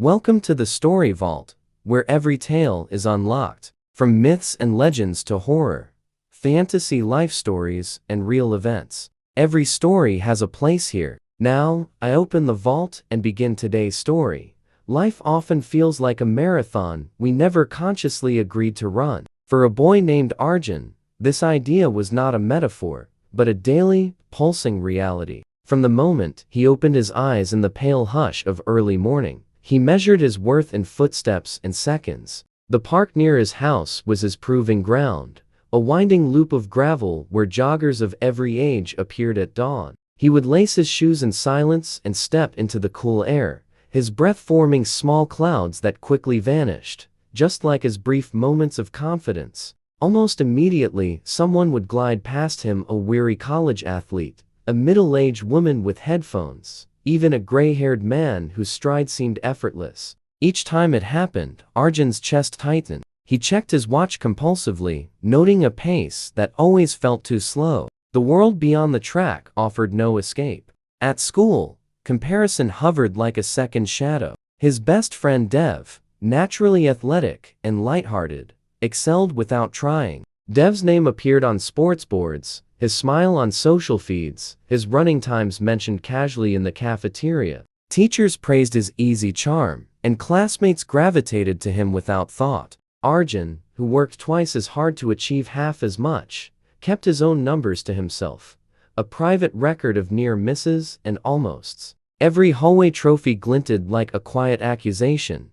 Welcome to the Story Vault, where every tale is unlocked. From myths and legends to horror, fantasy life stories, and real events. Every story has a place here. Now, I open the vault and begin today's story. Life often feels like a marathon we never consciously agreed to run. For a boy named Arjun, this idea was not a metaphor, but a daily, pulsing reality. From the moment he opened his eyes in the pale hush of early morning, he measured his worth in footsteps and seconds. The park near his house was his proving ground, a winding loop of gravel where joggers of every age appeared at dawn. He would lace his shoes in silence and step into the cool air, his breath forming small clouds that quickly vanished, just like his brief moments of confidence. Almost immediately, someone would glide past him, a weary college athlete, a middle-aged woman with headphones, even a gray-haired man whose stride seemed effortless. Each time it happened, Arjun's chest tightened. He checked his watch compulsively, noting a pace that always felt too slow. The world beyond the track offered no escape. At school, comparison hovered like a second shadow. His best friend Dev, naturally athletic and lighthearted, excelled without trying. Dev's name appeared on sports boards, his smile on social feeds, his running times mentioned casually in the cafeteria. Teachers praised his easy charm, and classmates gravitated to him without thought. Arjun, who worked twice as hard to achieve half as much, kept his own numbers to himself, a private record of near misses and almosts. Every hallway trophy glinted like a quiet accusation,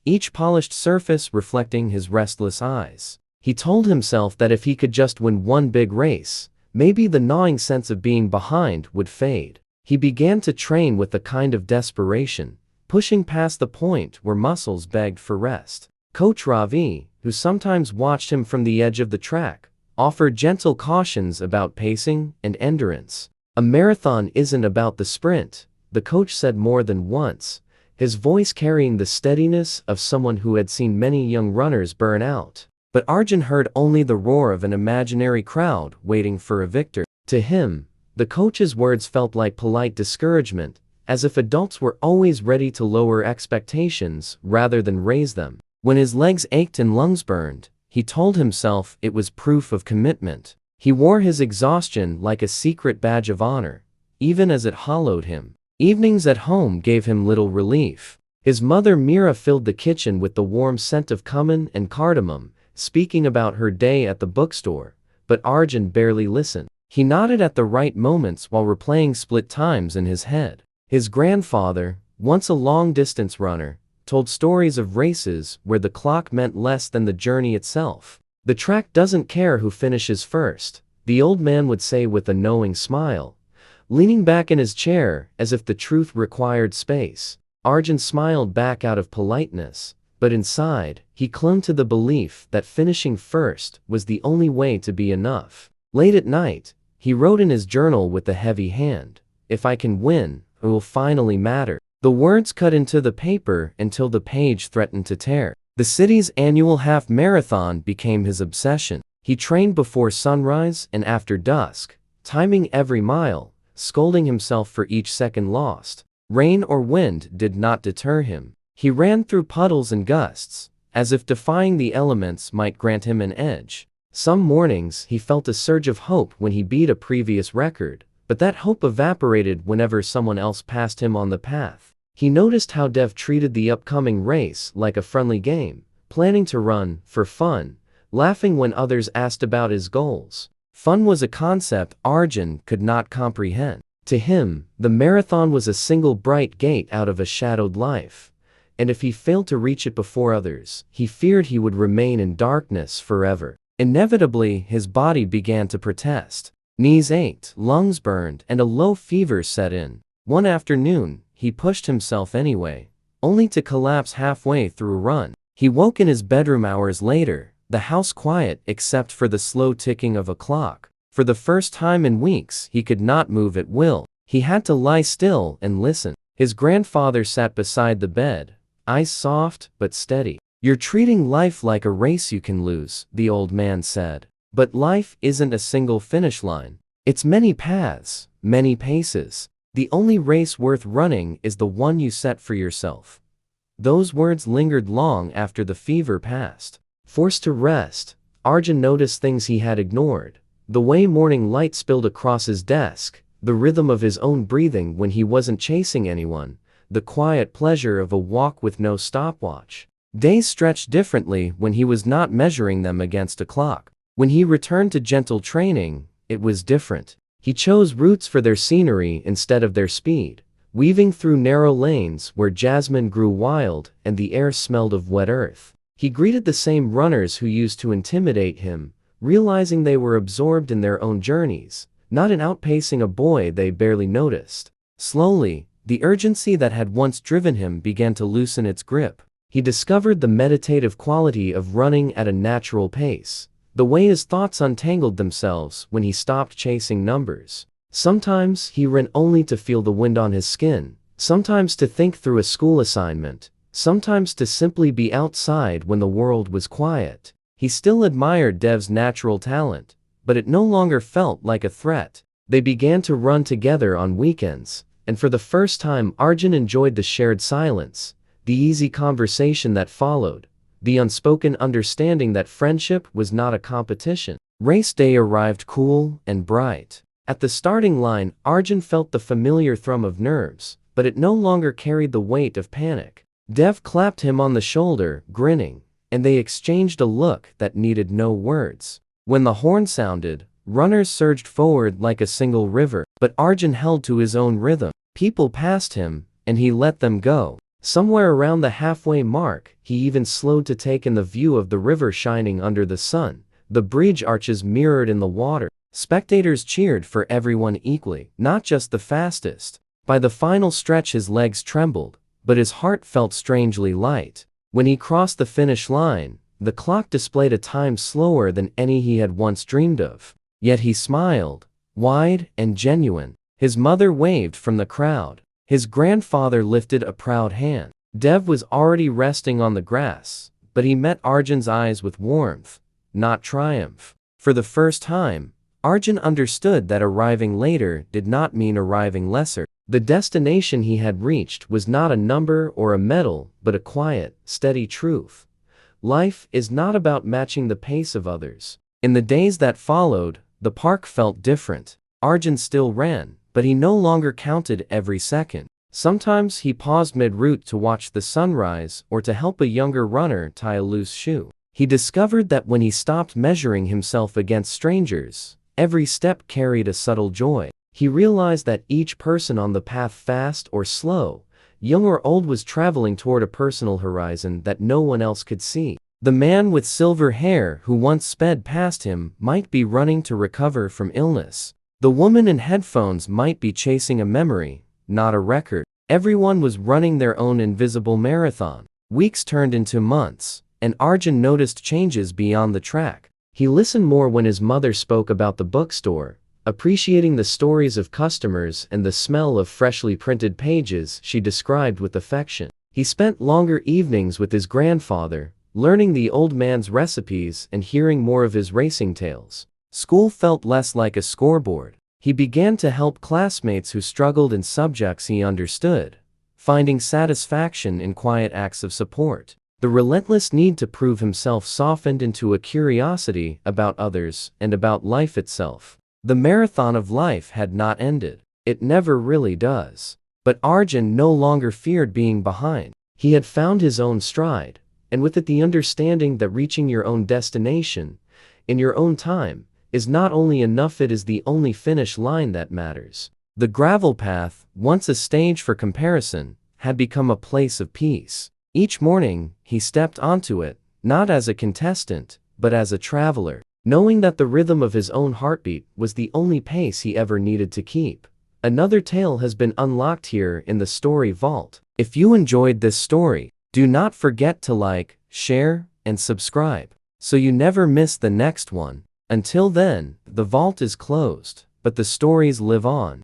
each polished surface reflecting his restless eyes. He told himself that if he could just win one big race, maybe the gnawing sense of being behind would fade. He began to train with a kind of desperation, pushing past the point where muscles begged for rest. Coach Ravi, who sometimes watched him from the edge of the track, offered gentle cautions about pacing and endurance. "A marathon isn't about the sprint," the coach said more than once, his voice carrying the steadiness of someone who had seen many young runners burn out. But Arjun heard only the roar of an imaginary crowd waiting for a victor. To him, the coach's words felt like polite discouragement, as if adults were always ready to lower expectations rather than raise them. When his legs ached and lungs burned, he told himself it was proof of commitment. He wore his exhaustion like a secret badge of honor, even as it hollowed him. Evenings at home gave him little relief. His mother Mira filled the kitchen with the warm scent of cumin and cardamom, speaking about her day at the bookstore, but Arjun barely listened. He nodded at the right moments while replaying split times in his head. His grandfather, once a long-distance runner, told stories of races where the clock meant less than the journey itself. "The track doesn't care who finishes first," the old man would say with a knowing smile, leaning back in his chair as if the truth required space. Arjun smiled back out of politeness, but inside, he clung to the belief that finishing first was the only way to be enough. Late at night, he wrote in his journal with a heavy hand, "If I can win, it will finally matter." The words cut into the paper until the page threatened to tear. The city's annual half marathon became his obsession. He trained before sunrise and after dusk, timing every mile, scolding himself for each second lost. Rain or wind did not deter him. He ran through puddles and gusts, as if defying the elements might grant him an edge. Some mornings he felt a surge of hope when he beat a previous record, but that hope evaporated whenever someone else passed him on the path. He noticed how Dev treated the upcoming race like a friendly game, planning to run for fun, laughing when others asked about his goals. Fun was a concept Arjun could not comprehend. To him, the marathon was a single bright gate out of a shadowed life, and if he failed to reach it before others, he feared he would remain in darkness forever. Inevitably, his body began to protest. Knees ached, lungs burned, and a low fever set in. One afternoon, he pushed himself anyway, only to collapse halfway through a run. He woke in his bedroom hours later, the house quiet except for the slow ticking of a clock. For the first time in weeks, he could not move at will. He had to lie still and listen. His grandfather sat beside the bed, eyes soft but steady. "You're treating life like a race you can lose," the old man said. "But life isn't a single finish line. It's many paths, many paces. The only race worth running is the one you set for yourself." Those words lingered long after the fever passed. Forced to rest, Arjun noticed things he had ignored. The way morning light spilled across his desk, the rhythm of his own breathing when he wasn't chasing anyone, the quiet pleasure of a walk with no stopwatch. Days stretched differently when he was not measuring them against a clock. When he returned to gentle training, it was different. He chose routes for their scenery instead of their speed, weaving through narrow lanes where jasmine grew wild and the air smelled of wet earth. He greeted the same runners who used to intimidate him, realizing they were absorbed in their own journeys, not in outpacing a boy they barely noticed. Slowly, the urgency that had once driven him began to loosen its grip. He discovered the meditative quality of running at a natural pace, the way his thoughts untangled themselves when he stopped chasing numbers. Sometimes he ran only to feel the wind on his skin, sometimes to think through a school assignment, sometimes to simply be outside when the world was quiet. He still admired Dev's natural talent, but it no longer felt like a threat. They began to run together on weekends, and for the first time Arjun enjoyed the shared silence, the easy conversation that followed, the unspoken understanding that friendship was not a competition. Race day arrived cool and bright. At the starting line, Arjun felt the familiar thrum of nerves, but it no longer carried the weight of panic. Dev clapped him on the shoulder, grinning, and they exchanged a look that needed no words. When the horn sounded, runners surged forward like a single river, but Arjun held to his own rhythm. People passed him, and he let them go. Somewhere around the halfway mark, he even slowed to take in the view of the river shining under the sun, the bridge arches mirrored in the water. Spectators cheered for everyone equally, not just the fastest. By the final stretch his legs trembled, but his heart felt strangely light. When he crossed the finish line, the clock displayed a time slower than any he had once dreamed of. Yet he smiled, wide and genuine. His mother waved from the crowd. His grandfather lifted a proud hand. Dev was already resting on the grass, but he met Arjun's eyes with warmth, not triumph. For the first time, Arjun understood that arriving later did not mean arriving lesser. The destination he had reached was not a number or a medal, but a quiet, steady truth. Life is not about matching the pace of others. In the days that followed, the park felt different. Arjun still ran, but he no longer counted every second. Sometimes he paused mid-route to watch the sunrise or to help a younger runner tie a loose shoe. He discovered that when he stopped measuring himself against strangers, every step carried a subtle joy. He realized that each person on the path, fast or slow, young or old, was traveling toward a personal horizon that no one else could see. The man with silver hair who once sped past him might be running to recover from illness. The woman in headphones might be chasing a memory, not a record. Everyone was running their own invisible marathon. Weeks turned into months, and Arjun noticed changes beyond the track. He listened more when his mother spoke about the bookstore, appreciating the stories of customers and the smell of freshly printed pages she described with affection. He spent longer evenings with his grandfather, learning the old man's recipes and hearing more of his racing tales. School felt less like a scoreboard. He began to help classmates who struggled in subjects he understood, finding satisfaction in quiet acts of support. The relentless need to prove himself softened into a curiosity about others and about life itself. The marathon of life had not ended. It never really does. But Arjun no longer feared being behind. He had found his own stride, and with it the understanding that reaching your own destination, in your own time, is not only enough, it is the only finish line that matters. The gravel path, once a stage for comparison, had become a place of peace. Each morning, he stepped onto it, not as a contestant, but as a traveler, knowing that the rhythm of his own heartbeat was the only pace he ever needed to keep. Another tale has been unlocked here in the Story Vault. If you enjoyed this story, do not forget to like, share, and subscribe, so you never miss the next one. Until then, the vault is closed, but the stories live on.